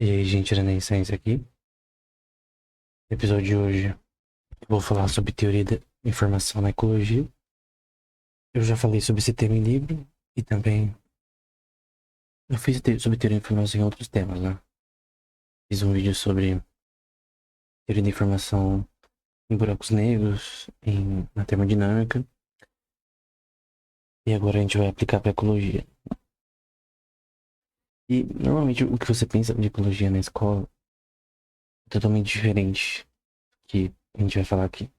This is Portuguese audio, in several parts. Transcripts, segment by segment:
E aí, gente, Renaissance aqui. No episódio de hoje, eu vou falar sobre teoria da informação na ecologia. Eu já falei sobre esse tema em livro e também eu fiz sobre teoria da informação em outros temas, né? Fiz um vídeo sobre teoria da informação em buracos negros, na termodinâmica, e agora a gente vai aplicar para ecologia. E normalmente o que você pensa de ecologia na escola é totalmente diferente do que a gente vai falar aqui.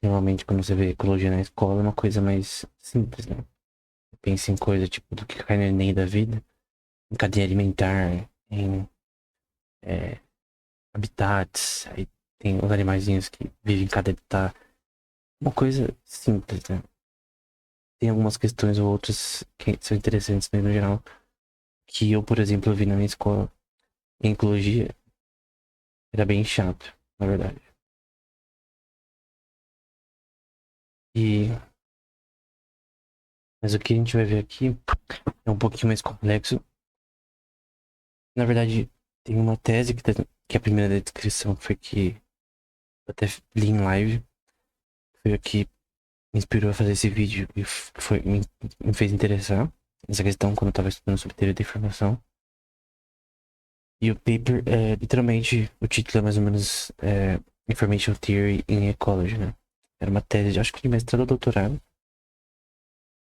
Normalmente, quando você vê ecologia na escola, é uma coisa mais simples, né? Pensa em coisa tipo do que cai no Enem da vida, em cadeia alimentar, em é, habitats, aí tem os animaizinhos que vivem em cada habitat. Uma coisa simples, né? Tem algumas questões ou outras que são interessantes, mas no geral, que eu, por exemplo, vi na minha escola em ecologia, era bem chato, na verdade. E, mas o que a gente vai ver aqui é um pouquinho mais complexo. Na verdade, tem uma tese que a primeira da descrição foi que eu até li em live, foi aqui me inspirou a fazer esse vídeo e me fez interessar nessa questão quando eu tava estudando sobre teoria da informação. E o paper literalmente, o título é mais ou menos Information Theory in Ecology, né? Era uma tese, acho que de mestrado ou doutorado,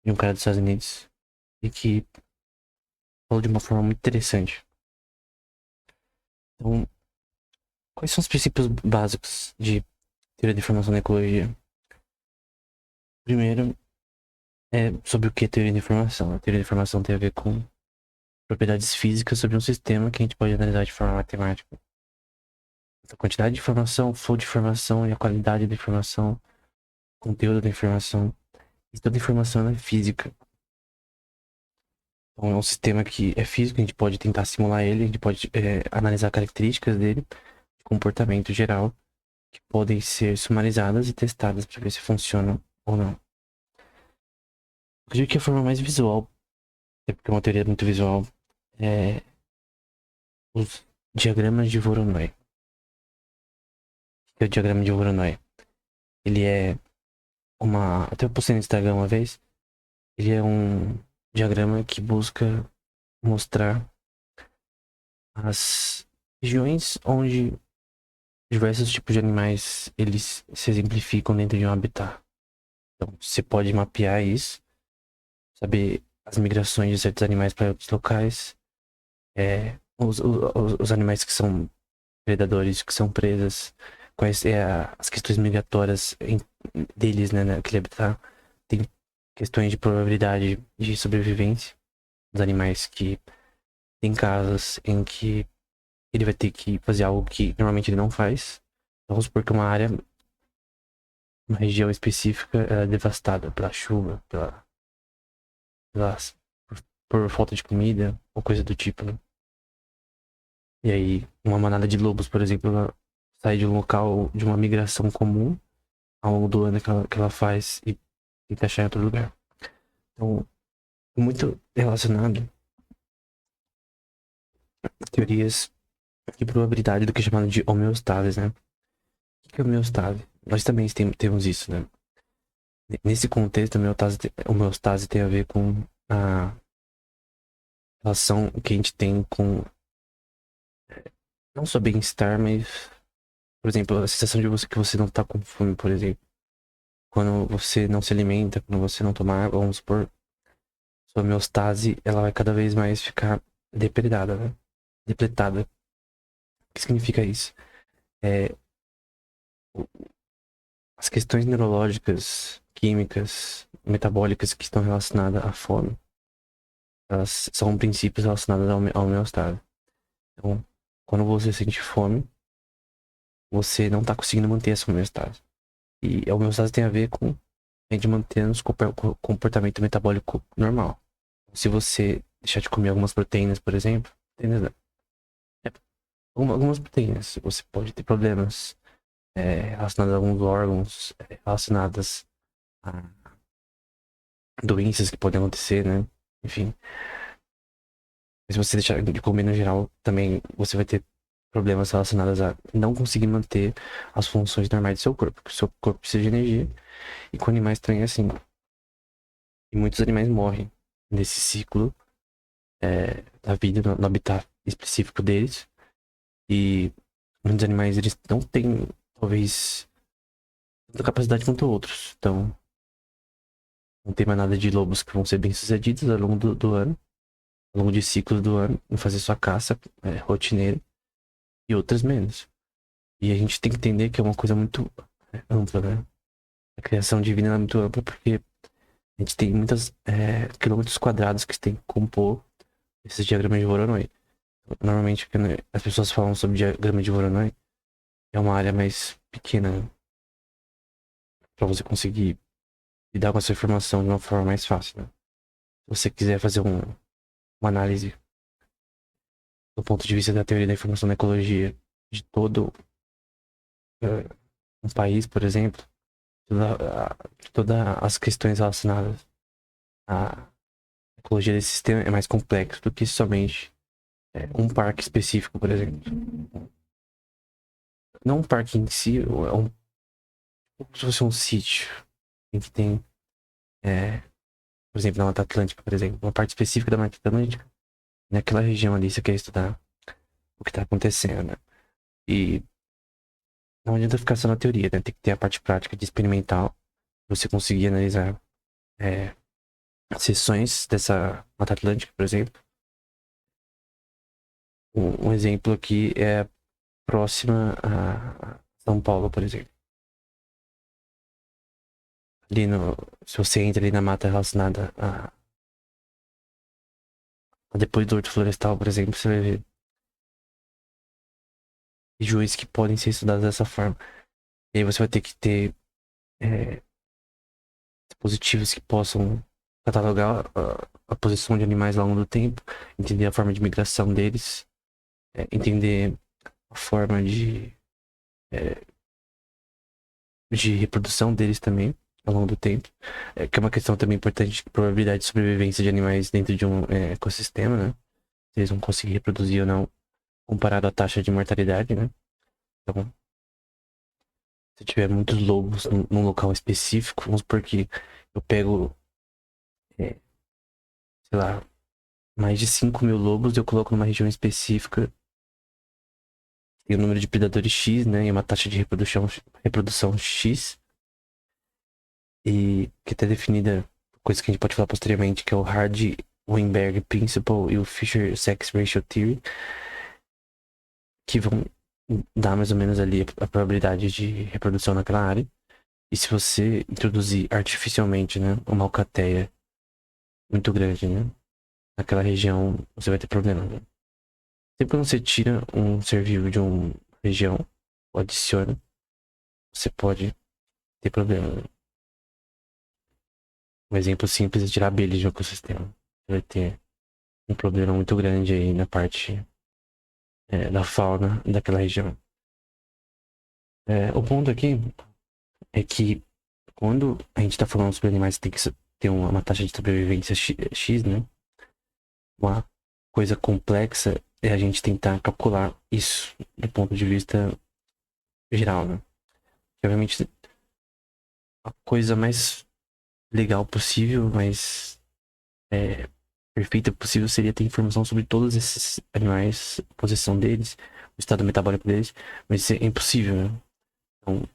de um cara dos Estados Unidos, e que falou de uma forma muito interessante. Então, quais são os princípios básicos de teoria da informação na ecologia? Primeiro, é sobre o que é teoria da informação. A teoria da informação tem a ver com propriedades físicas sobre um sistema que a gente pode analisar de forma matemática. A quantidade de informação, o flow de informação e a qualidade da informação, o conteúdo da informação. E toda informação é física. Então é um sistema que é físico, a gente pode tentar simular ele, a gente pode analisar características dele, de comportamento geral, que podem ser sumarizadas e testadas para ver se funcionam ou não. Eu acredito que a forma mais visual, é porque é uma teoria muito visual, é os diagramas de Voronoi. O que é o diagrama de Voronoi? Ele é uma. Até eu postei no Instagram uma vez. Ele é um diagrama que busca mostrar as regiões onde diversos tipos de animais eles se exemplificam dentro de um habitat. Então, você pode mapear isso, saber as migrações de certos animais para outros locais, os animais que são predadores, que são presas, quais as questões migratórias deles, né, naquele habitat. Tem questões de probabilidade de sobrevivência dos animais que tem casos em que ele vai ter que fazer algo que normalmente ele não faz. Então, vamos supor que uma região específica é devastada pela chuva, pela, por falta de comida ou coisa do tipo, né? E aí, uma manada de lobos, por exemplo, ela sai de um local de uma migração comum ao longo do ano que ela faz e tenta achar em outro lugar. Então, muito relacionado a teorias de probabilidade do que é chamado de homeostase, né? O que é homeostase? Nós também temos isso, né? Nesse contexto, homeostase tem a ver com a relação que a gente tem com não só bem-estar, mas, por exemplo, a sensação de você que você não tá com fome, por exemplo. Quando você não se alimenta, quando você não toma água, vamos supor, sua homeostase, ela vai cada vez mais ficar depredada, né? Depletada. O que significa isso? É, as questões neurológicas, químicas, metabólicas que estão relacionadas à fome, elas são princípios relacionados à homeostase. Então, quando você sente fome, você não tá conseguindo manter essa homeostase. E a homeostase tem a ver com a gente mantendo o comportamento metabólico normal. Se você deixar de comer algumas proteínas, por exemplo, é, algumas proteínas, você pode ter problemas relacionados a alguns órgãos, relacionadas a doenças que podem acontecer, né? Enfim. Mas se você deixar de comer no geral, também você vai ter problemas relacionados a não conseguir manter as funções normais do seu corpo. Porque o seu corpo precisa de energia. E com animais também é assim. E muitos animais morrem nesse ciclo da vida, no habitat específico deles. E muitos animais, eles não têm, talvez, tanta capacidade quanto outros. Então, não tem mais nada de lobos que vão ser bem-sucedidos ao longo do ano. Ao longo de ciclos do ano. Em fazer sua caça rotineira. E outras menos. E a gente tem que entender que é uma coisa muito ampla, né? A criação divina é muito ampla porque a gente tem muitos quilômetros quadrados que tem que compor esses diagramas de Voronoi. Normalmente, quando as pessoas falam sobre diagrama de Voronoi, é uma área mais pequena para você conseguir lidar com essa informação de uma forma mais fácil, né? Se você quiser fazer uma análise do ponto de vista da teoria da informação da ecologia de todo eh, um país, por exemplo, todas as questões relacionadas à ecologia desse sistema é mais complexo do que somente um parque específico, por exemplo. Não um parque em si, é como se fosse um sítio em que tem, por exemplo, na Mata Atlântica, por exemplo, uma parte específica da Mata Atlântica, naquela região ali você quer estudar o que está acontecendo, né? E não adianta ficar só na teoria, né? Tem que ter a parte prática de experimental, você conseguir analisar é, seções dessa Mata Atlântica, por exemplo. Um exemplo aqui é próxima a São Paulo, por exemplo. Ali no, se você entra ali na mata relacionada a depois do Horto Florestal, por exemplo, você vai ver regiões que podem ser estudadas dessa forma. E aí você vai ter que ter é, dispositivos que possam catalogar a posição de animais ao longo do tempo, entender a forma de migração deles, entender a forma é, de reprodução deles também ao longo do tempo, que é uma questão também importante de probabilidade de sobrevivência de animais dentro de um ecossistema, né? Se eles vão conseguir reproduzir ou não, comparado à taxa de mortalidade, né? Então, se tiver muitos lobos num local específico, vamos supor que eu pego, sei lá, mais de 5.000 lobos, eu coloco numa região específica, tem um número de predadores X, né? E uma taxa de reprodução X, e que está definida, coisa que a gente pode falar posteriormente, que é o Hardy-Weinberg Principle e o Fisher Sex Ratio Theory, que vão dar mais ou menos ali a probabilidade de reprodução naquela área. E se você introduzir artificialmente, né, uma alcateia muito grande, né, naquela região, você vai ter problema, né? Sempre quando você tira um ser vivo de uma região, ou adiciona, você pode ter problema, né? Um exemplo simples é tirar abelhas de um ecossistema. Você vai ter um problema muito grande aí na parte da fauna daquela região. O ponto aqui é que quando a gente está falando sobre animais que tem que ter uma taxa de sobrevivência X, né? Uma coisa complexa é a gente tentar calcular isso do ponto de vista geral, né? Que, obviamente, a coisa mais legal possível, mais perfeita possível seria ter informação sobre todos esses animais, a posição deles, o estado metabólico deles, mas isso é impossível, né? Então, o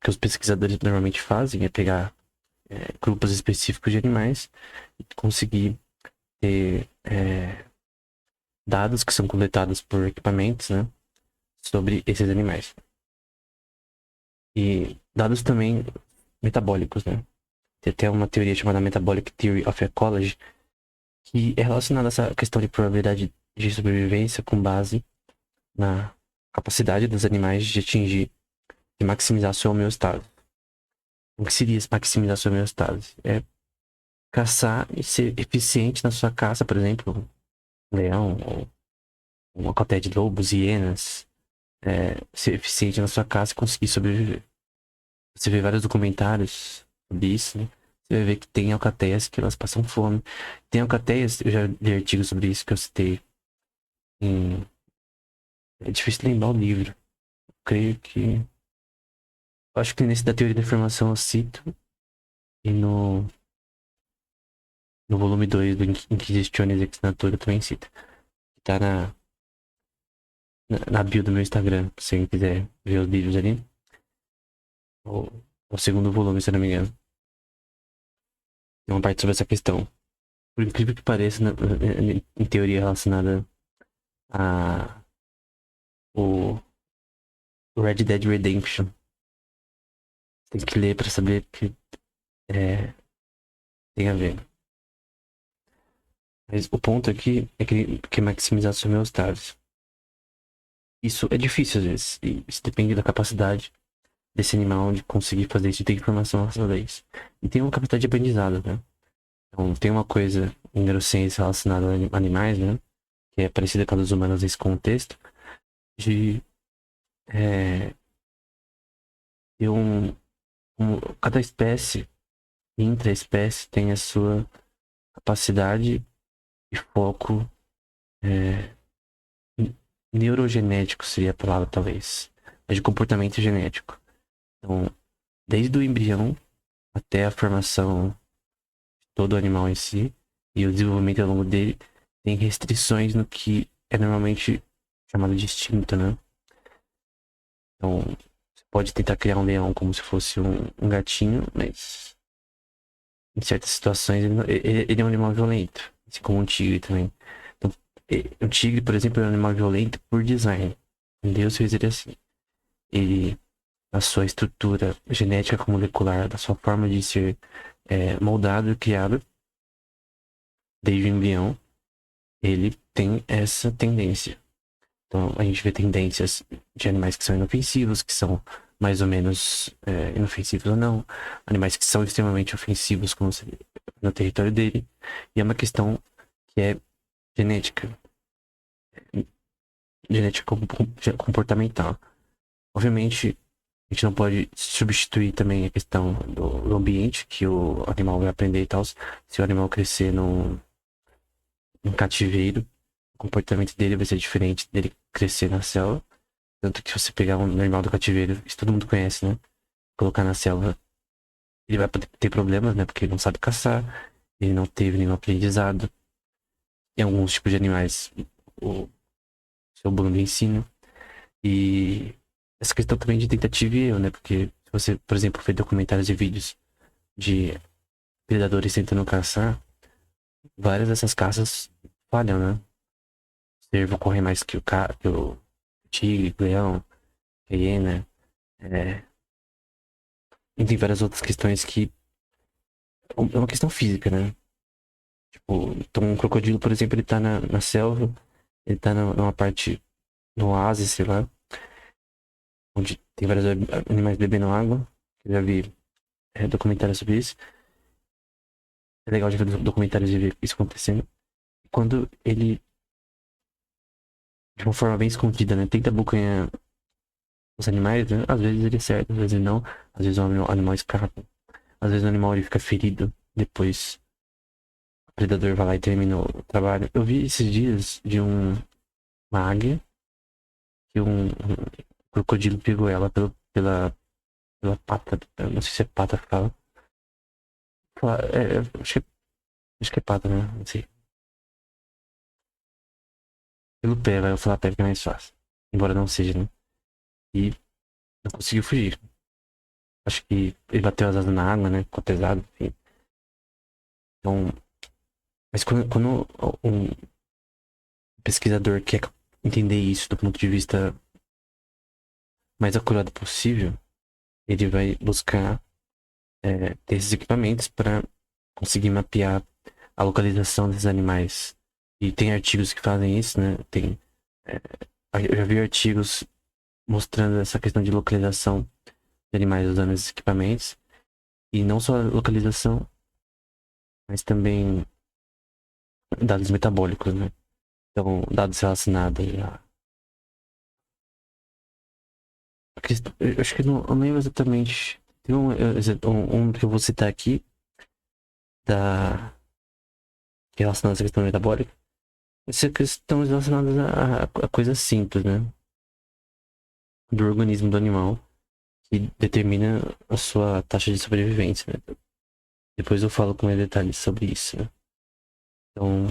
que os pesquisadores normalmente fazem é pegar grupos específicos de animais e conseguir ter dados que são coletados por equipamentos, né, sobre esses animais. E dados também metabólicos, né? Tem até uma teoria chamada Metabolic Theory of Ecology, que é relacionada a essa questão de probabilidade de sobrevivência com base na capacidade dos animais de atingir, de maximizar sua homeostase. O que seria maximizar sua homeostase? É caçar e ser eficiente na sua caça, por exemplo, um leão, ou uma alcateia de lobos, hienas, ser eficiente na sua caça e conseguir sobreviver. Você vê vários documentários sobre isso, né? você vai ver que tem alcateias que elas passam fome. Tem alcateias, eu já li artigos sobre isso que eu citei em... É difícil lembrar o livro. Creio que... Acho que nesse da teoria da informação eu cito. E no volume 2 do Inquisitiones Ex Natura eu também cito. Tá na bio do meu Instagram, se alguém quiser ver os livros ali. O segundo volume, se eu não me engano. Tem uma parte sobre essa questão. Por incrível que pareça, em teoria relacionada a o Red Dead Redemption. Tem que ler pra saber que tem a ver. Mas o ponto aqui é que maximizar sua homeostase. Isso é difícil às vezes. E isso depende da capacidade desse animal de conseguir fazer esse tipo de informação relacionada a isso. E tem uma capacidade de aprendizado, né? Então tem uma coisa em neurociência relacionada a animais, né? Que é parecida com a dos humanos nesse contexto. De ter cada espécie, intra-espécie, tem a sua capacidade e foco neurogenético seria a palavra, talvez. Mas de comportamento genético. Então, desde o embrião até a formação de todo o animal em si e o desenvolvimento ao longo dele, tem restrições no que é normalmente chamado de instinto, né? Então, você pode tentar criar um leão como se fosse um gatinho, mas em certas situações ele é um animal violento, assim como um tigre também. Então, o tigre, por exemplo, é um animal violento por design. Deus fez ele assim. Ele, a sua estrutura genética molecular, da sua forma de ser moldado e criado desde o embrião, ele tem essa tendência. Então, a gente vê tendências de animais que são inofensivos, que são mais ou menos inofensivos ou não. Animais que são extremamente ofensivos como no território dele. E é uma questão que é genética. Genética comportamental. Obviamente, a gente não pode substituir também a questão do ambiente que o animal vai aprender e tal. Se o animal crescer num cativeiro, o comportamento dele vai ser diferente dele crescer na selva. Tanto que se você pegar um animal do cativeiro, isso todo mundo conhece, né? Colocar na selva, ele vai poder ter problemas, né? Porque ele não sabe caçar, ele não teve nenhum aprendizado. Em alguns tipos de animais, o seu bando de ensino. E essa questão também de tentativa e erro, né? Porque se você, por exemplo, vê documentários e vídeos de predadores tentando caçar, várias dessas caças falham, né? O cervo corre mais que o tigre, o leão, a hiena. E tem várias outras questões que... É uma questão física, né? Tipo, então um crocodilo, por exemplo, ele tá na selva, ele tá numa parte, no oásis, sei lá, onde tem vários animais bebendo água. Eu já vi documentários sobre isso. É legal de ver documentários e ver isso acontecendo. Quando ele, de uma forma bem escondida, né, tenta abocanhar os animais, né, às vezes ele acerta, às vezes não. Às vezes o animal escapa. Às vezes o animal ele fica ferido. Depois o predador vai lá e termina o trabalho. Eu vi esses dias de uma águia que um crocodilo pegou ela pela pata. Eu não sei se é pata que fala. Acho que é pata, né? Não sei. Pelo pé, vai eu falar pé que é mais fácil. Embora não seja, né? E não conseguiu fugir. Acho que ele bateu as asas na água, né? Ficou pesado, enfim. Então, mas quando um pesquisador quer entender isso do ponto de vista mais acurado possível, ele vai buscar ter esses equipamentos para conseguir mapear a localização desses animais. E tem artigos que fazem isso, né? É, eu já vi artigos mostrando essa questão de localização de animais usando esses equipamentos. E não só a localização, mas também dados metabólicos, né? Então, dados relacionados eu acho que não lembro exatamente. Tem um que eu vou citar aqui, da relacionadas à questão metabólica, essas questões relacionadas a coisas simples, né? Do organismo do animal, que determina a sua taxa de sobrevivência, né? Depois eu falo com mais detalhes sobre isso, né? Então,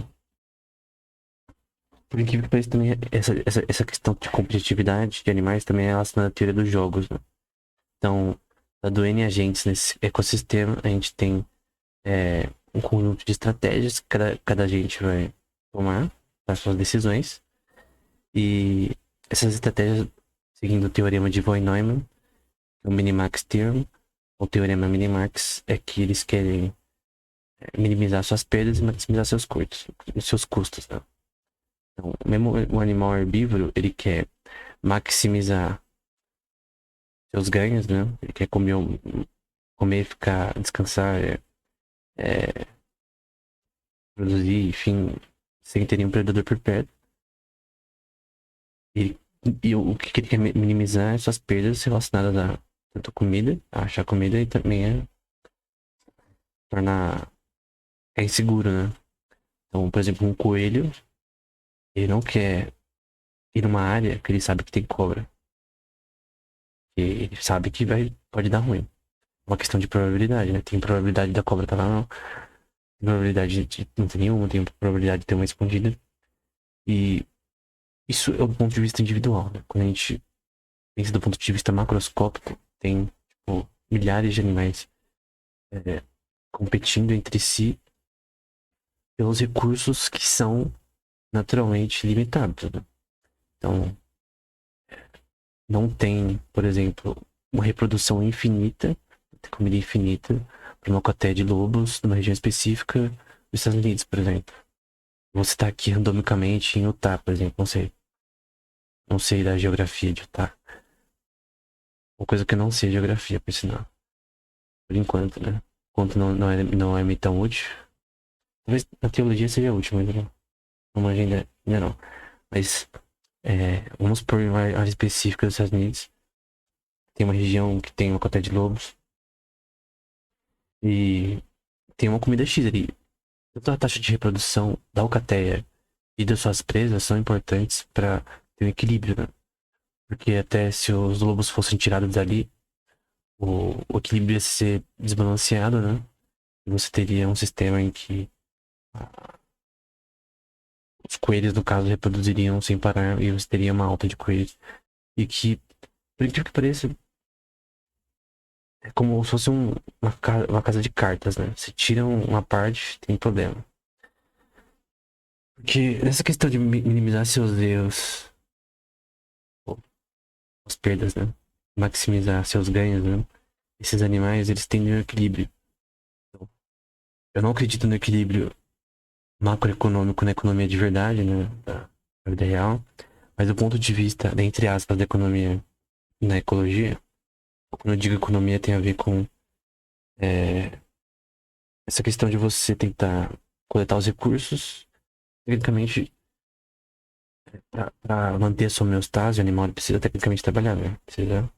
por incrível que pareça, também essa questão de competitividade de animais também é relacionada à teoria dos jogos, né? Então, dado N agentes nesse ecossistema, a gente tem um conjunto de estratégias que cada agente vai tomar para suas decisões. E essas estratégias, seguindo o teorema de Von-Neumann, o Minimax Theorem, o teorema Minimax, é que eles querem minimizar suas perdas e maximizar seus custos, né? Então, mesmo o animal herbívoro, ele quer maximizar seus ganhos, né? Ele quer comer, ficar, descansar, produzir, enfim, sem ter nenhum predador por perto. E o que ele quer minimizar é suas perdas relacionadas a tanto comida, a achar comida e também tornar inseguro, né? Então, por exemplo, um coelho, ele não quer ir numa área que ele sabe que tem cobra. E ele sabe que pode dar ruim. Uma questão de probabilidade, né? Tem probabilidade da cobra estar lá, não. Tem probabilidade de não ter nenhuma, tem probabilidade de ter uma escondida. E isso é o ponto de vista individual, né? Quando a gente pensa do ponto de vista macroscópico, tem, tipo, milhares de animais competindo entre si pelos recursos que são naturalmente limitados, né? Então, não tem, por exemplo, uma reprodução infinita, comida infinita, para uma cotéia de lobos numa região específica dos Estados Unidos, por exemplo. Você está aqui randomicamente em Utah, por exemplo, não sei. Não sei da geografia de Utah. Uma coisa que eu não sei é geografia, por sinal. Por enquanto, né? Enquanto não é tão útil. Talvez na teologia seja útil, mas não manjo ainda não. Mas vamos por uma área específica dos Estados Unidos. Tem uma região que tem uma cotéia de lobos. E tem uma comida X ali. Tanto a taxa de reprodução da alcateia e das suas presas são importantes para ter um equilíbrio, né? Porque até se os lobos fossem tirados dali, o equilíbrio ia ser desbalanceado, né? E você teria um sistema em que os coelhos, no caso, reproduziriam sem parar e você teria uma alta de coelhos. E que, por incrível que pareça, é como se fosse uma casa de cartas, né? Se tiram uma parte, tem problema. Porque nessa questão de minimizar seus erros, ou as perdas, né? Maximizar seus ganhos, né? Esses animais, eles têm um equilíbrio. Então, eu não acredito no equilíbrio macroeconômico na economia de verdade, né? Da vida real. Mas do ponto de vista, entre aspas, da economia na ecologia, quando eu digo economia tem a ver com essa questão de você tentar coletar os recursos, tecnicamente, para manter a sua homeostase, o animal precisa tecnicamente trabalhar, né? Precisa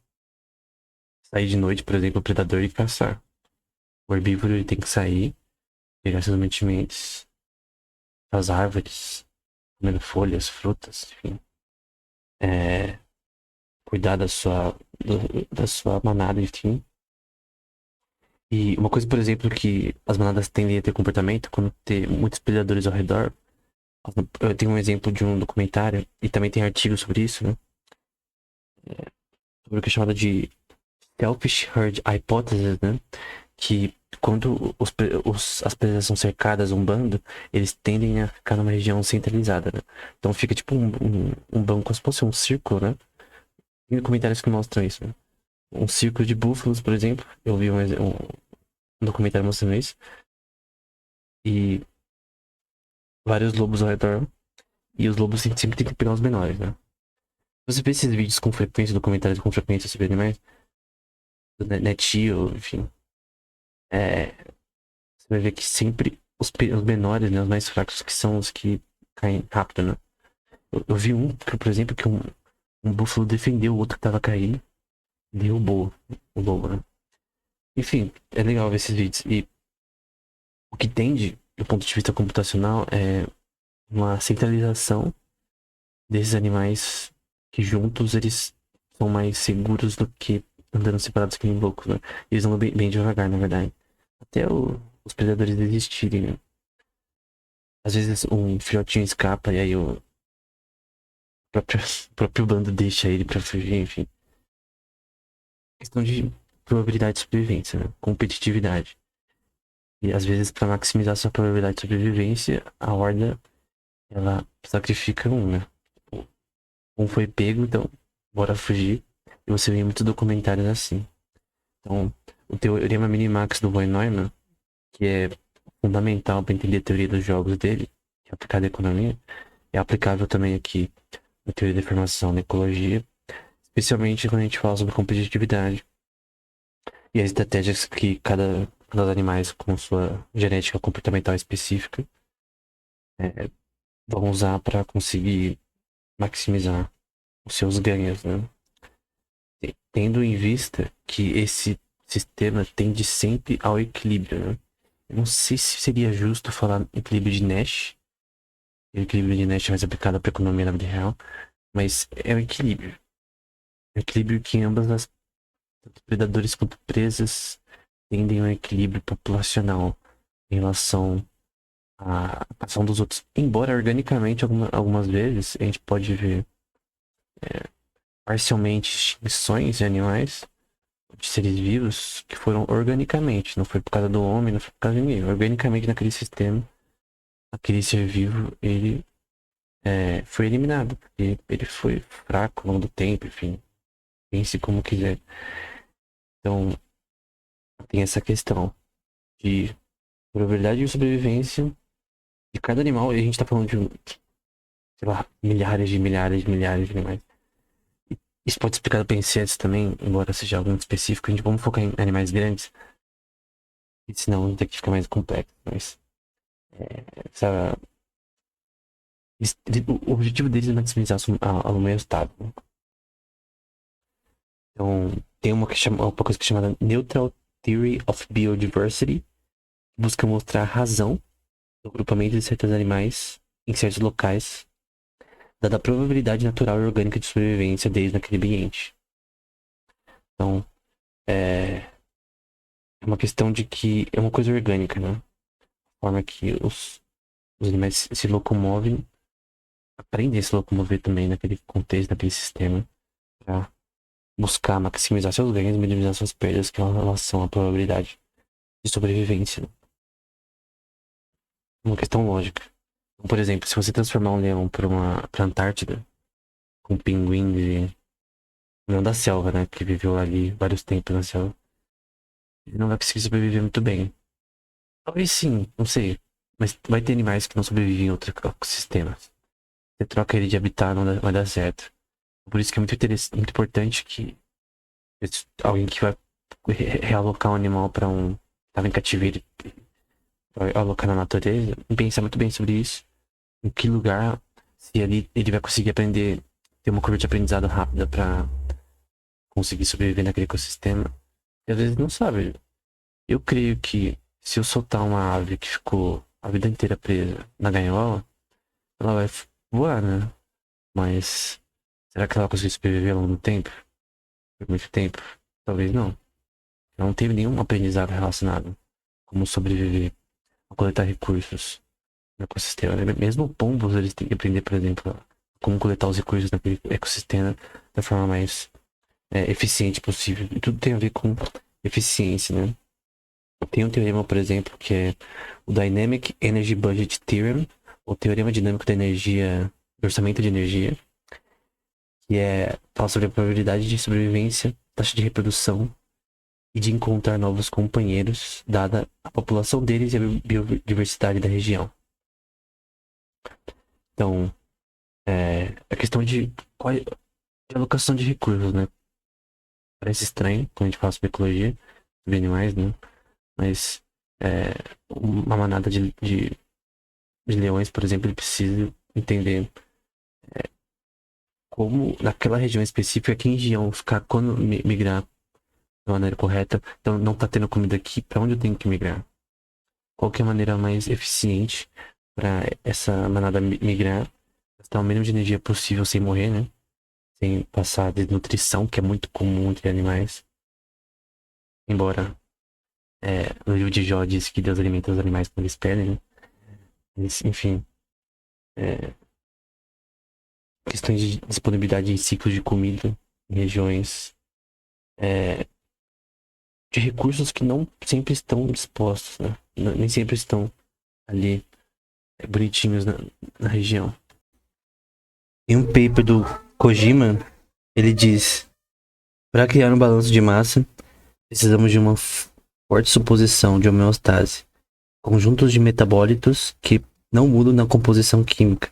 sair de noite, por exemplo, o predador e caçar. O herbívoro ele tem que sair, pegar seus mantimentos das árvores, comendo folhas, frutas, enfim. Cuidar da sua manada, enfim. E uma coisa, por exemplo, que as manadas tendem a ter comportamento, quando tem muitos predadores ao redor. Eu tenho um exemplo de um documentário, e também tem artigos sobre isso, né? Sobre o que é chamado de Selfish Herd Hypothesis, né? Que quando as presas são cercadas, um bando, eles tendem a ficar numa região centralizada, né? Então fica tipo um banco, como se fosse um círculo, né? Tem documentários que mostram isso, né? Um círculo de búfalos, por exemplo. Eu vi um documentário mostrando isso. E vários lobos ao redor. E os lobos sempre tentam pegar os menores, né? Você vê esses vídeos com frequência, documentários com frequência sobre animais, do Netio, enfim. Você vai ver que sempre os menores, né? Os mais fracos, que são os que caem rápido, né? Eu vi por exemplo, que um búfalo defendeu o outro que tava caindo. Derrubou o lobo, né? Enfim, é legal ver esses vídeos. E O que tende, do ponto de vista computacional, é uma centralização desses animais que juntos eles são mais seguros do que andando separados que nem loucos, né? Eles andam bem devagar, na verdade. Até os predadores existirem, né? Às vezes um filhotinho escapa e aí o próprio, o próprio bando deixa ele pra fugir, enfim. Questão de probabilidade de sobrevivência, né? Competitividade. E às vezes, para maximizar sua probabilidade de sobrevivência, a horda ela sacrifica um, né? Um foi pego, então bora fugir. E você vê muitos documentários assim. Então, o teorema minimax do von Neumann, que é fundamental para entender a teoria dos jogos dele, que é aplicada à economia, é aplicável também aqui na teoria da informação, na ecologia, especialmente quando a gente fala sobre competitividade e as estratégias que cada um dos animais com sua genética comportamental específica é, vão usar para conseguir maximizar os seus ganhos, né? Tendo em vista que esse sistema tende sempre ao equilíbrio, né? Eu não sei se seria justo falar equilíbrio de Nash. O equilíbrio de Nash é mais aplicado para a economia na vida real, mas é um equilíbrio. É um equilíbrio que ambas as tanto predadores quanto presas tendem a um equilíbrio populacional em relação à ação dos outros. Embora organicamente, algumas vezes, a gente pode ver parcialmente extinções de animais, de seres vivos, que foram organicamente. Não foi por causa do homem, não foi por causa de ninguém. Organicamente naquele sistema, aquele ser vivo, ele foi eliminado. Porque ele foi fraco ao longo do tempo, enfim. Pense como quiser. Então, tem essa questão de probabilidade de sobrevivência de cada animal. E a gente tá falando de, sei lá, milhares de animais. Isso pode ser explicado para insetos também, embora seja algo muito específico. A gente vamos focar em animais grandes, e senão daqui fica mais complexo. Mas essa, o objetivo deles é maximizar o longo resultado. Né? Então, tem uma coisa que é chamada Neutral Theory of Biodiversity, que busca mostrar a razão do agrupamento de certos animais em certos locais, dada a probabilidade natural e orgânica de sobrevivência deles naquele ambiente. Então, é uma questão de que é uma coisa orgânica, né? A forma que os animais se locomovem, aprendem a se locomover também naquele contexto, naquele sistema, para buscar maximizar seus ganhos e minimizar suas perdas, que é uma relação à probabilidade de sobrevivência. Né? Uma questão lógica. Então, por exemplo, se você transformar um leão pra Antártida, com um pinguim de leão da selva, né, que viveu ali vários tempos na selva, ele não vai conseguir sobreviver muito bem. Talvez sim, não sei. Mas vai ter animais que não sobrevivem em outros ecossistemas. Você troca ele de habitat, não vai dar certo. Por isso que é muito importante que alguém que vai realocar um animal para tava em cativeiro, vai alocar na natureza, pensa muito bem sobre isso. Em que lugar, se ali ele vai conseguir aprender, ter uma curva de aprendizado rápida para conseguir sobreviver naquele ecossistema. E às vezes não sabe. Eu creio que se eu soltar uma ave que ficou a vida inteira presa na gaiola, ela vai voar, né? Mas será que ela vai conseguir sobreviver ao longo do tempo? Por muito tempo? Talvez não. Ela não teve nenhum aprendizado relacionado a como sobreviver, a coletar recursos no ecossistema. Mesmo pombos, eles têm que aprender, por exemplo, como coletar os recursos naquele ecossistema da forma mais eficiente possível. E tudo tem a ver com eficiência, né? Tem um teorema, por exemplo, que é o Dynamic Energy Budget Theorem, o teorema dinâmico da energia, do orçamento de energia, que fala sobre a probabilidade de sobrevivência, taxa de reprodução e de encontrar novos companheiros, dada a população deles e a biodiversidade da região. Então, a questão de alocação de recursos, né? Parece estranho quando a gente fala sobre ecologia, sobre animais, né? Mas uma manada de leões, por exemplo, ele precisa entender como naquela região específica, que região ficar quando migrar de maneira correta. Então não tá tendo comida aqui, pra onde eu tenho que migrar? qual que é a maneira mais eficiente para essa manada migrar, gastar o mínimo de energia possível sem morrer, né? Sem passar desnutrição, que é muito comum entre animais. Embora no livro de Jó diz que Deus alimenta os animais quando eles pedem, né? Mas, enfim, é, questões de disponibilidade em ciclos de comida em regiões de recursos que não sempre estão dispostos, né? Nem sempre estão ali bonitinhos na região. Em um paper do Kojima, ele diz: para criar um balanço de massa, precisamos de uma forte suposição de homeostase, conjuntos de metabólitos que não mudam na composição química.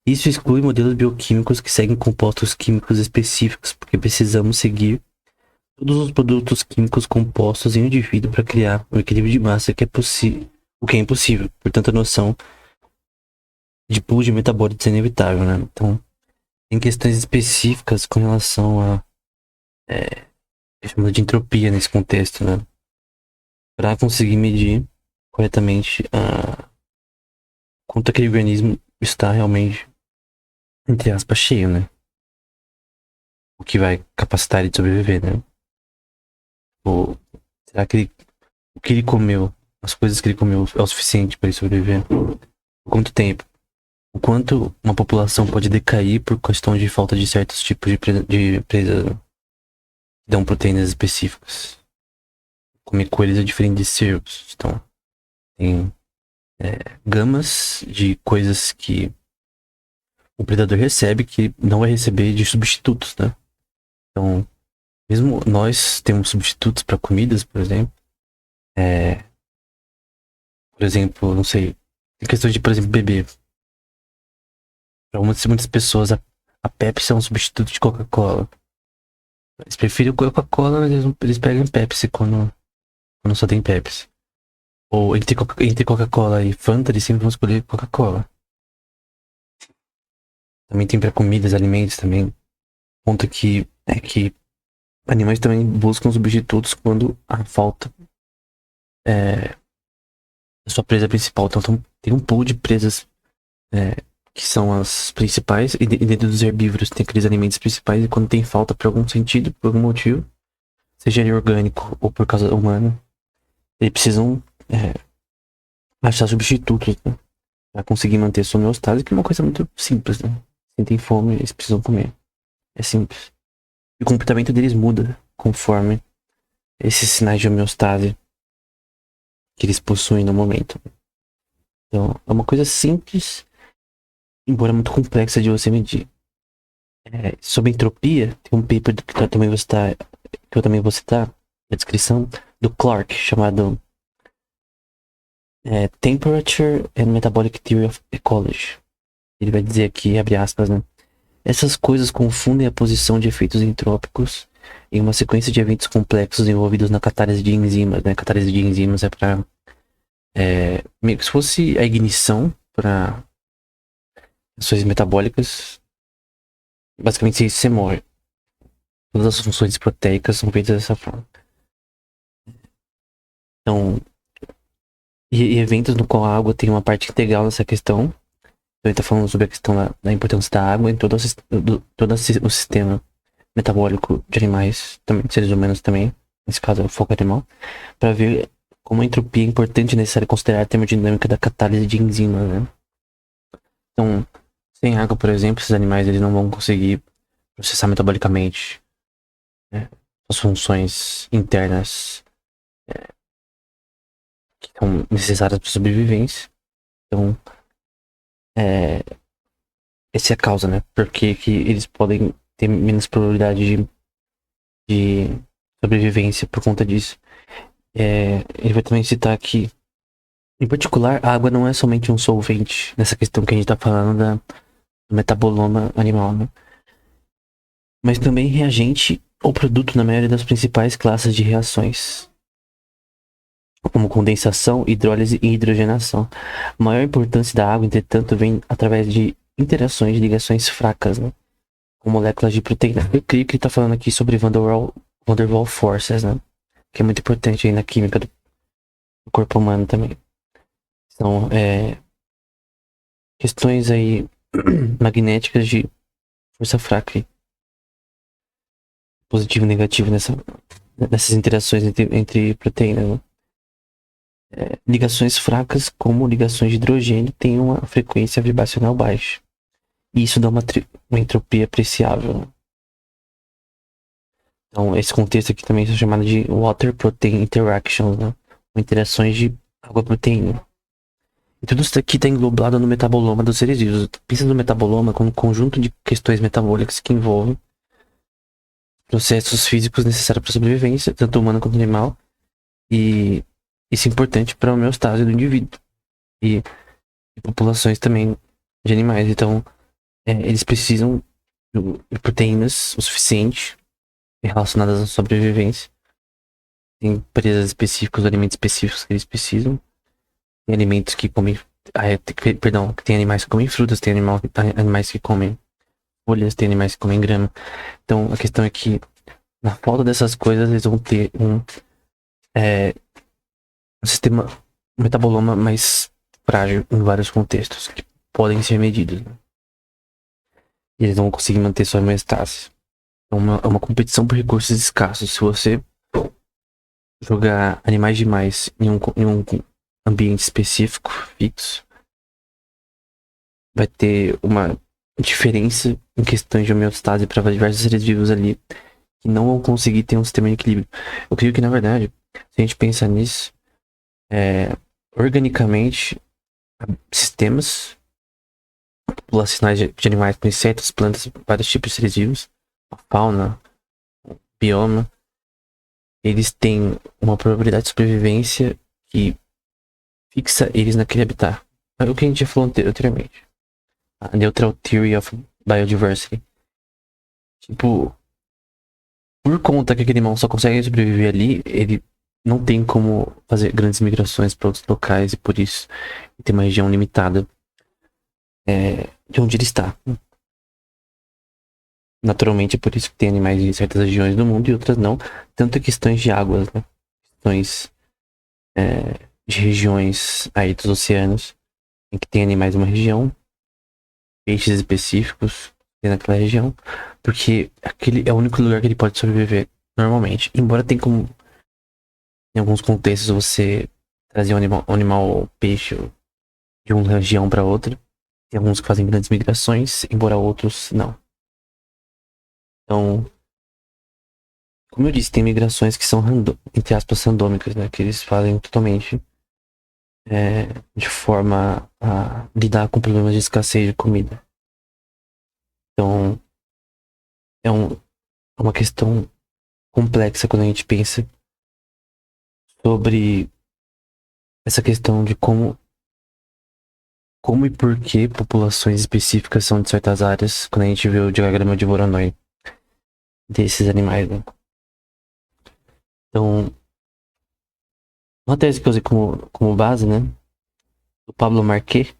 Isso exclui modelos bioquímicos que seguem compostos químicos específicos, porque precisamos seguir todos os produtos químicos compostos em um indivíduo para criar um equilíbrio de massa que é o que é impossível. Portanto, a noção de pool de metabólitos é inevitável, né? Então, tem questões específicas com relação a chamada de entropia nesse contexto, né? Para conseguir medir corretamente quanto aquele organismo está realmente, entre aspas, cheio, né? O que vai capacitar ele de sobreviver, né? Ou será que o que ele comeu, as coisas que ele comeu é o suficiente para ele sobreviver? Por quanto tempo? O quanto uma população pode decair por questão de falta de certos tipos de presa que dão proteínas específicas. Comer coelhos é diferente de cervos. Então, tem gamas de coisas que o predador recebe que não vai receber de substitutos, né? Então, mesmo nós temos substitutos para comidas, por exemplo. Por exemplo, não sei, em questões de, por exemplo, beber. Para muitas pessoas, a Pepsi é um substituto de Coca-Cola. Eles preferem Coca-Cola, mas eles pegam Pepsi quando só tem Pepsi. Ou entre Coca-Cola e Fanta, eles sempre vão escolher Coca-Cola. Também tem para comidas, alimentos também. Ponto que animais também buscam substitutos quando há falta da sua presa principal. Então tem um pool de presas que são as principais, e dentro dos herbívoros tem aqueles alimentos principais, e quando tem falta por algum sentido, por algum motivo, seja ele orgânico ou por causa humana, eles precisam achar substitutos, né? Pra conseguir manter a sua homeostase, que é uma coisa muito simples, né? Se tem fome, eles precisam comer. É simples. E o comportamento deles muda conforme esses sinais de homeostase que eles possuem no momento. Então, é uma coisa simples, embora muito complexa de você medir. Sobre entropia, tem um paper que eu também vou citar na descrição, do Clark, chamado Temperature and Metabolic Theory of Ecology. Ele vai dizer aqui, abre aspas, né? Essas coisas confundem a posição de efeitos entrópicos em uma sequência de eventos complexos envolvidos na catálise de enzimas, né? Catálise de enzimas é para meio que se fosse a ignição para ações metabólicas. Basicamente, se você morre, todas as funções proteicas são feitas dessa forma. Então, e eventos no qual a água tem uma parte integral nessa questão. Então, ele está falando sobre a questão da importância da água em todo o sistema metabólico de animais, também, seres humanos também, nesse caso é o foco animal, para ver como a entropia é importante e necessário considerar a termodinâmica da catálise de enzimas, né? Então, sem água, por exemplo, esses animais eles não vão conseguir processar metabolicamente, né, as funções internas que são necessárias para a sobrevivência. Então, essa é a causa, né? Porque que eles podem ter menos probabilidade de sobrevivência por conta disso. Ele vai também citar que, em particular, a água não é somente um solvente nessa questão que a gente está falando do metaboloma animal, né? Mas também reagente ou produto na maioria das principais classes de reações, como condensação, hidrólise e hidrogenação. A maior importância da água, entretanto, vem através de interações de ligações fracas, né, com moléculas de proteína. Eu creio que ele está falando aqui sobre Van der Waals forces, né, que é muito importante aí na química do corpo humano também. Então, questões aí magnéticas de força fraca, aí, positivo e negativo nessas interações entre proteínas, né? Ligações fracas, como ligações de hidrogênio, têm uma frequência vibracional baixa. E isso dá uma entropia apreciável, né? Então, esse contexto aqui também é chamado de Water Protein Interactions, né? Interações de água-proteína. E tudo isso aqui está englobado no metaboloma dos seres vivos. Pensa no metaboloma como um conjunto de questões metabólicas que envolvem processos físicos necessários para a sobrevivência, tanto humana quanto animal. E isso é importante para a homeostase do indivíduo. E populações também de animais. Então, eles precisam de proteínas o suficiente relacionadas à sobrevivência. Tem presas específicas, alimentos específicos que eles precisam. Tem alimentos que comem. Perdão, tem animais que comem frutas, tem animais que comem folhas, tem animais que comem grama. Então a questão é que, na falta dessas coisas, eles vão ter um sistema, um metaboloma mais frágil em vários contextos que podem ser medidos, né? E eles não vão conseguir manter sua homeostase. É uma competição por recursos escassos. Se você jogar animais demais em um ambiente específico, fixo, vai ter uma diferença em questões de homeostase para diversos seres vivos ali que não vão conseguir ter um sistema de equilíbrio. Eu creio que, na verdade, se a gente pensar nisso, organicamente, sistemas populacionais de animais, com insetos, plantas, vários tipos de seres vivos, a fauna, o bioma, eles têm uma probabilidade de sobrevivência que fixa eles naquele habitat. É o que a gente já falou anteriormente. A Neutral Theory of Biodiversity. Tipo, por conta que aquele animal só consegue sobreviver ali, ele não tem como fazer grandes migrações para outros locais e por isso tem uma região limitada de onde ele está. Naturalmente é por isso que tem animais em certas regiões do mundo e outras não. Tanto questões de águas, né? Questões de regiões aí dos oceanos em que tem animais numa região, peixes específicos naquela região, porque aquele é o único lugar que ele pode sobreviver normalmente. Embora tenha como, em alguns contextos, você trazer um animal ou peixe de uma região para outra. Tem alguns que fazem grandes migrações, embora outros não. Então, como eu disse, tem migrações que são, entre aspas, randômicas, né? Que eles fazem totalmente de forma a lidar com problemas de escassez de comida. Então, é uma questão complexa quando a gente pensa sobre essa questão de como e por que populações específicas são de certas áreas quando a gente vê o diagrama de Voronoi desses animais, né? Então, uma tese que eu usei como base, né? Do Pablo Marquet.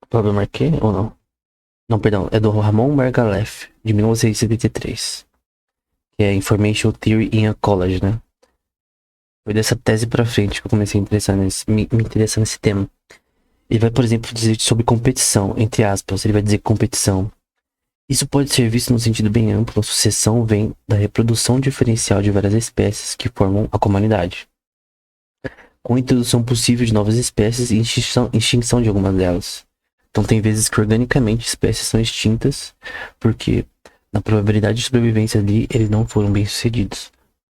Pablo Marquet ou não? Não, perdão. É do Ramon Margalef, de 1973. Que é Information Theory in Ecology, né? Foi dessa tese pra frente que eu comecei a me interessar nesse tema. Ele vai, por exemplo, dizer sobre competição, entre aspas. Ele vai dizer competição. Isso pode ser visto no sentido bem amplo. A sucessão vem da reprodução diferencial de várias espécies que formam a comunidade, com a introdução possível de novas espécies e extinção de algumas delas. Então tem vezes que organicamente espécies são extintas porque na probabilidade de sobrevivência ali eles não foram bem sucedidos,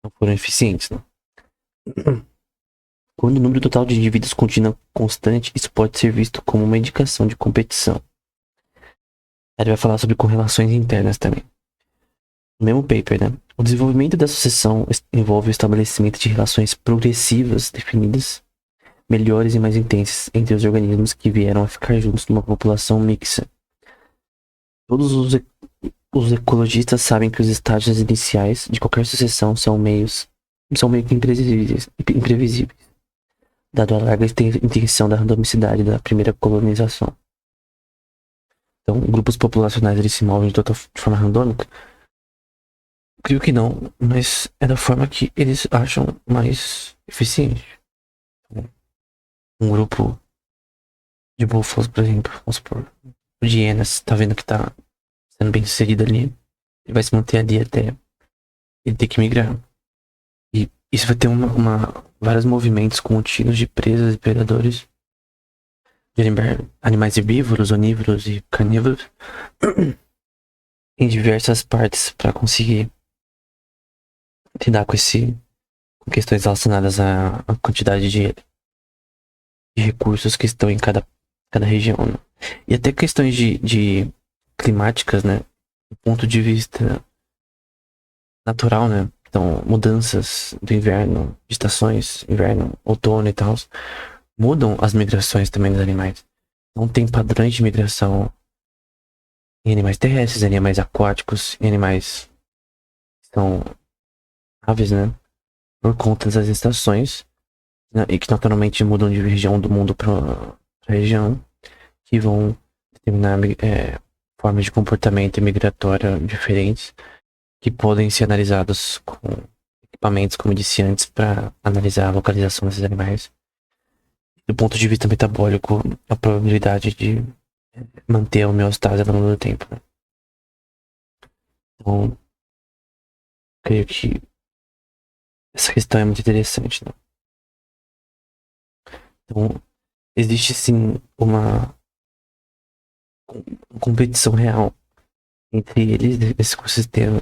não foram eficientes, né? Quando o número total de indivíduos continua constante, isso pode ser visto como uma indicação de competição. Ele vai falar sobre correlações internas também. No mesmo paper, né? O desenvolvimento da sucessão envolve o estabelecimento de relações progressivas definidas, melhores e mais intensas entre os organismos que vieram a ficar juntos numa população mixa. Todos os ecologistas sabem que os estágios iniciais de qualquer sucessão são meio que imprevisíveis, dado a larga intenção da randomicidade da primeira colonização. Então, grupos populacionais eles se movem de forma randômica? Creio que não, mas é da forma que eles acham mais eficiente. um grupo de búfalos, por exemplo, vamos supor, de hienas, tá vendo que tá sendo bem sucedido ali, ele vai se manter ali até ele ter que migrar. E isso vai ter vários movimentos contínuos de presas e predadores, de animais herbívoros, onívoros e carnívoros, em diversas partes para conseguir lidar com questões relacionadas à quantidade de recursos que estão em cada região, né? E até questões de climáticas, né? Do ponto de vista natural, né? Então, mudanças do inverno, de estações, inverno, outono e tal, mudam as migrações também dos animais. Não tem padrões de migração em animais terrestres, em animais aquáticos, em animais que são aves, né? Por conta das estações, né? E que naturalmente mudam de região do mundo para região, que vão determinar formas de comportamento migratória diferentes, que podem ser analisados com equipamentos, como disse antes, para analisar a localização desses animais. Do ponto de vista metabólico, a probabilidade de manter a homeostase ao longo do tempo, né? Então, creio que essa questão é muito interessante, né? Então, existe sim uma competição real entre eles, esse ecossistema,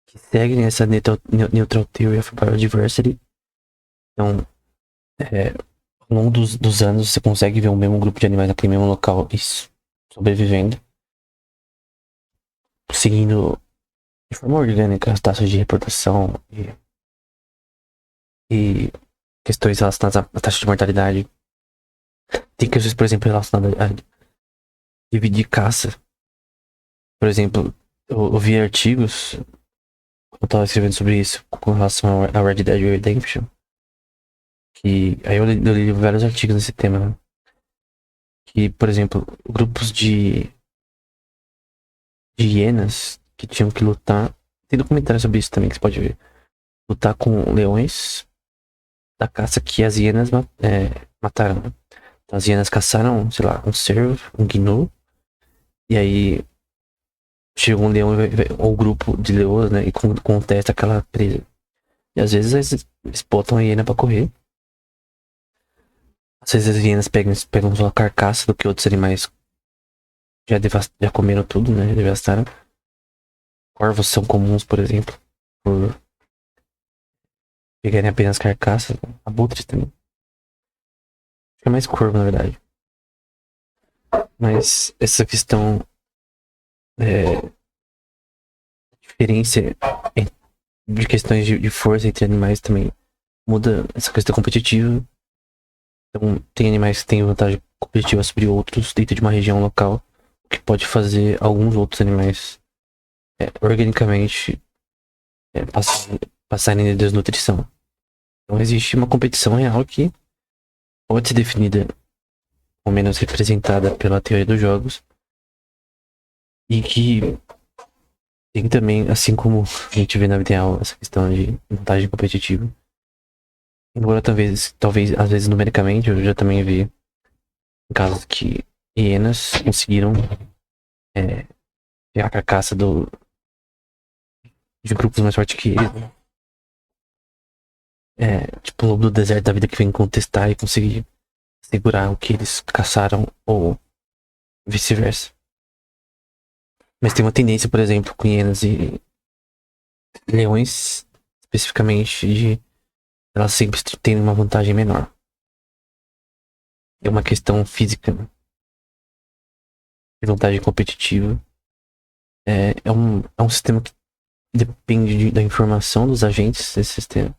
que seguem essa neutral theory of biodiversity. Então, ao longo dos anos, você consegue ver o mesmo grupo de animais naquele mesmo local sobrevivendo, seguindo de forma orgânica as taxas de reprodução e questões relacionadas à taxa de mortalidade. Tem questões, por exemplo, relacionadas a dividir caça. Por exemplo, eu vi artigos, eu estava escrevendo sobre isso, com relação a Red Dead Redemption, que aí eu li vários artigos nesse tema, né? Que, por exemplo, grupos de hienas que tinham que lutar. Tem documentário sobre isso também que você pode ver. Lutar com leões da caça que as hienas mataram, né? Então, as hienas caçaram, sei lá, um cervo, um gnu, e aí chega um leão ou um grupo de leões, né, e contesta aquela presa. E às vezes eles botam a hiena pra correr. Às vezes as hienas pegam só a carcaça do que outros animais já comeram tudo, né, devastaram. Corvos são comuns, por exemplo, por pegarem apenas carcaças. Abutres também. Acho que é mais corvo, na verdade. Mas essa questão diferença de questões de força entre animais também muda essa questão competitiva. Então, tem animais que têm vantagem competitiva sobre outros dentro de uma região local, o que pode fazer alguns outros animais organicamente passarem de desnutrição. Então, existe uma competição real que pode ser definida ou menos representada pela teoria dos jogos e que tem também, assim como a gente vê na vida real, essa questão de vantagem competitiva. Embora talvez às vezes numericamente, eu já também vi em casos que hienas conseguiram pegar a carcaça de grupos mais fortes que eles, né? Tipo o lobo do deserto da vida que vem contestar e conseguir segurar o que eles caçaram ou vice-versa. Mas tem uma tendência, por exemplo, com hienas e leões, especificamente, de elas sempre terem uma vantagem menor. É uma questão física, né? De vantagem competitiva. É um sistema que depende da informação dos agentes desse sistema.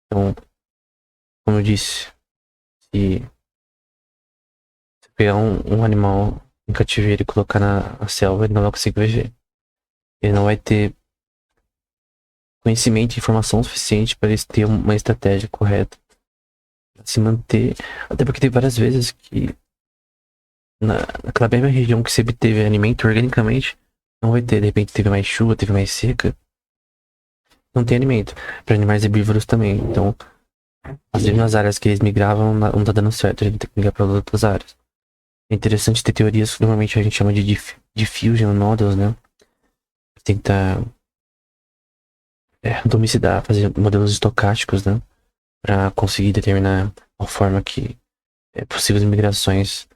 Então, como eu disse, se você pegar um animal em cativeiro e colocar na selva, ele não vai conseguir viver. Ele não vai ter conhecimento e informação suficiente para eles ter uma estratégia correta para se manter. Até porque tem várias vezes que naquela mesma região que sempre teve alimento organicamente, não vai ter. De repente teve mais chuva, teve mais seca, não tem alimento. Para animais herbívoros também. Então, Às vezes nas áreas que eles migravam não tá dando certo, a gente tem que migrar para outras áreas. É interessante ter teorias que normalmente a gente chama de diffusion models, né? Tentar atomicidade, fazer modelos estocásticos, né? Para conseguir determinar a forma que possíveis migrações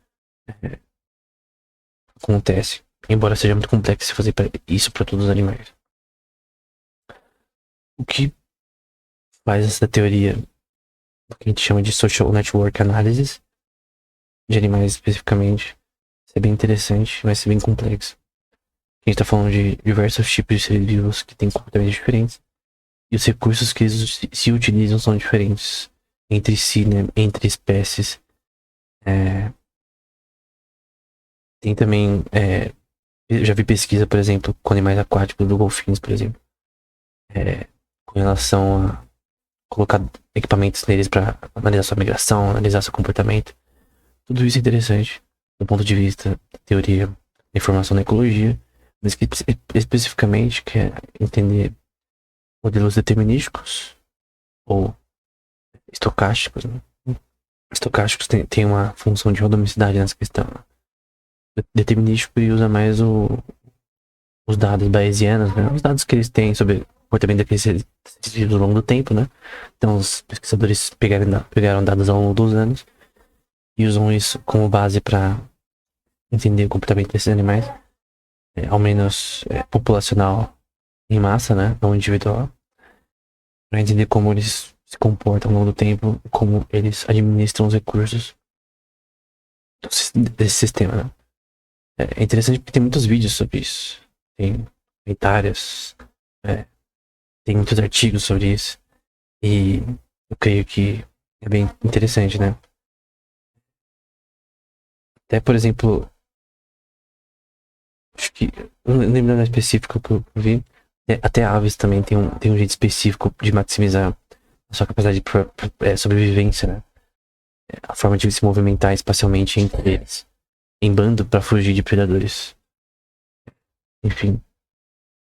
acontecem. Embora seja muito complexo fazer isso para todos os animais. O que faz essa teoria, o que a gente chama de social network analysis, de animais especificamente, ser bem interessante, vai ser bem complexo. A gente está falando de diversos tipos de seres vivos que têm comportamentos diferentes. E os recursos que eles se utilizam são diferentes entre si, né? Entre espécies. Tem também. Eu já vi pesquisa, por exemplo, com animais aquáticos, do golfinhos, por exemplo. Com relação a colocar equipamentos neles para analisar sua migração, analisar seu comportamento. Tudo isso é interessante do ponto de vista da teoria da informação da ecologia, mas que especificamente quer entender modelos determinísticos ou estocásticos, né? Estocásticos tem uma função de randomicidade nessa questão. Determinístico e usa mais os dados bayesianos, né? Os dados que eles têm sobre o comportamento daqueles seres vivos ao longo do tempo, né? Então os pesquisadores pegaram dados ao longo dos anos e usam isso como base para entender o comportamento desses animais, ao menos populacional em massa, né? Não individual, para entender como eles se comportam ao longo do tempo, como eles administram os recursos desse sistema, né? É interessante porque tem muitos vídeos sobre isso. Tem comentários, tem muitos artigos sobre isso. E eu creio que é bem interessante, né? Até, por exemplo, acho que, não lembro nada específico que eu vi. Até aves também tem um jeito específico de maximizar a sua capacidade de sobrevivência, né? A forma de se movimentar espacialmente entre eles, em bando, para fugir de predadores. Enfim.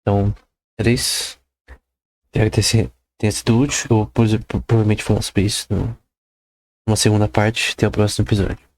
Então, era isso. Espero que tenha sido útil. Eu vou provavelmente falar sobre isso numa segunda parte. Até o próximo episódio.